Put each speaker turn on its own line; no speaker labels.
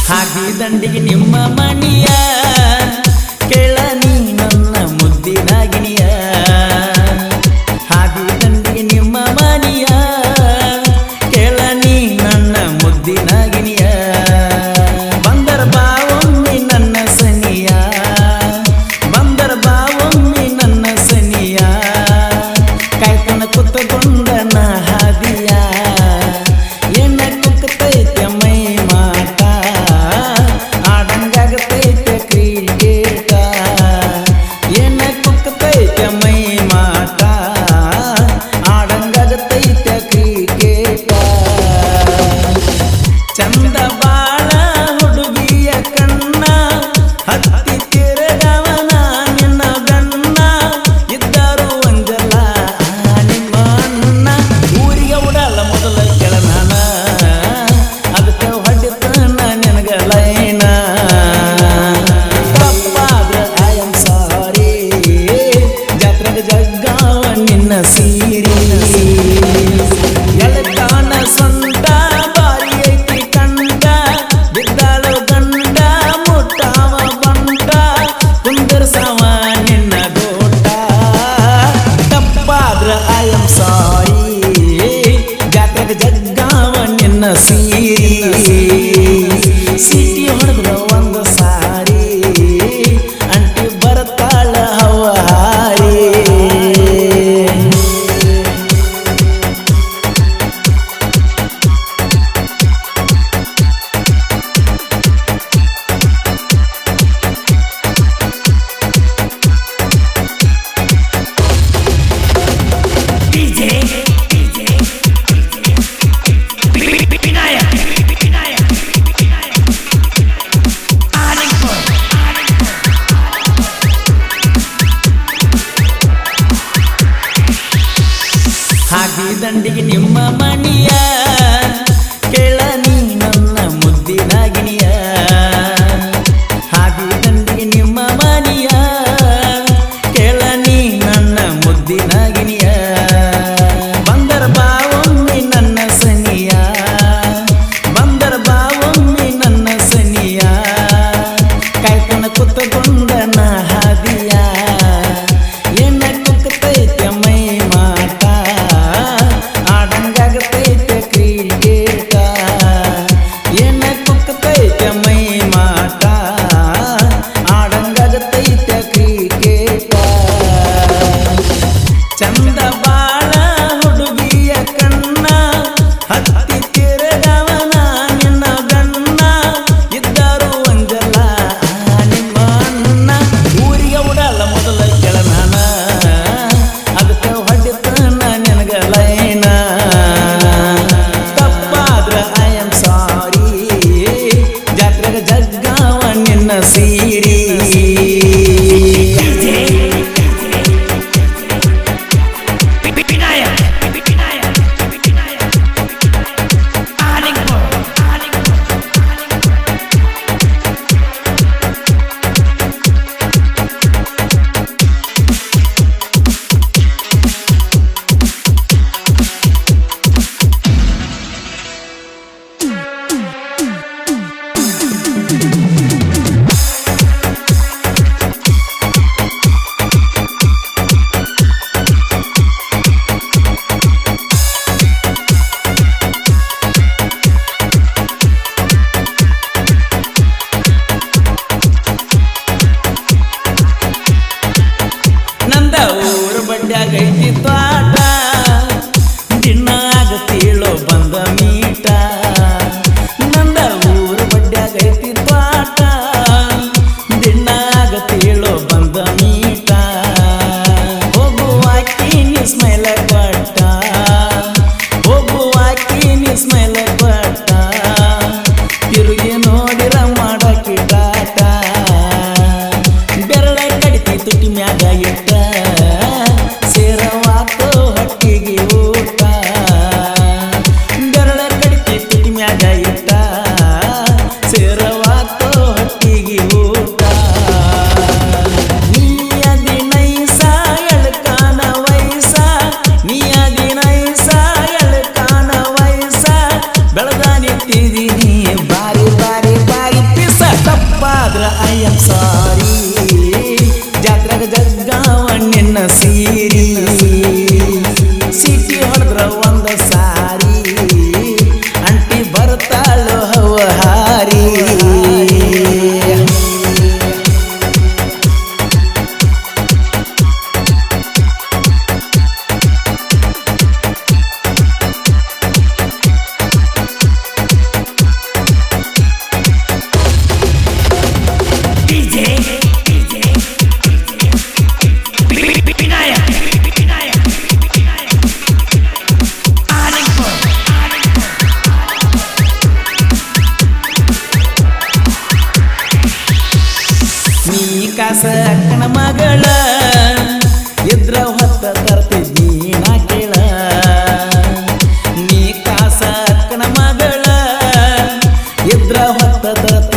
ಹಾದಿ ದಂಡಿಗೆ ನಿಮ್ಮ ಮಣಿಯ ಕೇಳ ನೀ ನನ್ನ ಮುದ್ದಿನಾಗಿನಿಯ ಹಾದಿ ದಂಡಿಗೆ ನಿಮ್ಮ ಮಣಿಯ ಕೇಳ ನೀ ನನ್ನ ಮುದ್ದಿನಾಗಿನಿಯ ಬಂದರ ಬಾವೊಮ್ಮೆ ನನ್ನ ಸನಿಯ ಬಂದರ ಬಾವೊಮ್ಮೆ ನನ್ನ ಸನಿಯ ಕಾಯ್ತನ ಕುತ್ತುಕೊಂಡ ನಾ ಹಾದಿಯ ಎನ್ನ ಕುಕ್ಕತೈತೆ ಮೈ ಮಾಟ ಆಡಂಗಾಗತೈತೆ ಕ್ರಿಕೆಟ ಎನ್ನ ಕುಕ್ಕತೈತೆ ಮೈ ಮಾಟ ಆಡಂಗಾಗತೈತೆ ಕ್ರಿಕೆಟ ಚಂದ ಬಾಳ ಹುಡುಗಿಯ ಕಣ್ಣ ಹತ್ತಿ ತಿರುಗವನ ನಿನ್ನ ಗಣ್ಣ ಇದ್ದರು ಒಂದಲ್ಲ ನಿಮ್ಮ ಅಣ್ಣ ಊರಿಗೆ ಉಡಲ್ಲ ಮೊದಲ ಕೆಳನಾನ ಅದಕ್ಕೆ ಹೊಡಿತನ ನಿನಗ ಲೈನ ತಪ್ಪಾದ್ರ ಐ ಆಮ್ ಸಾರಿ ಜಾತ್ರೆಗೆ ಜಗ್ಗಾವ ನಿನ್ನ ಸೀರಿ ಎಳತಾನ ಸ್ವಂತ ಬಾರಿ ಐತಿ ಕಂಡ ಬಿದ್ದಾಳು ಗಂಡ ಮುಟ್ಟಾವ ಬಂಡ ಕುಂದರ್ಸವ ನಿನ್ನ ಗೋಟ ತಪ್ಪಾದ್ರ ಐ ಆಮ್ ಸಾರಿ ಜಾತ್ರೆಗೆ ಜಗ್ಗಾವ ನಿನ್ನ ಸೀರಿ ಸಿಟಿ ಹೊಡೆದ್ರ ಒಂದು ಸಾರಿ ಅಂಟಿ ಬರ್ತಾಳ ಹವಾರಿ DJ Vinayak ಕಾಸ ಅಕ್ಕನ ಮಗಳ ಇದ್ರ ಹೊತ್ತ ತರ್ತಿದ್ನಿ ನಾ ಕೇಳ ನೀ ಕಾಸ ಅಕ್ಕನ ಮಗಳ ಇದ್ರ ಹೊತ್ತ ತರ್ತಿ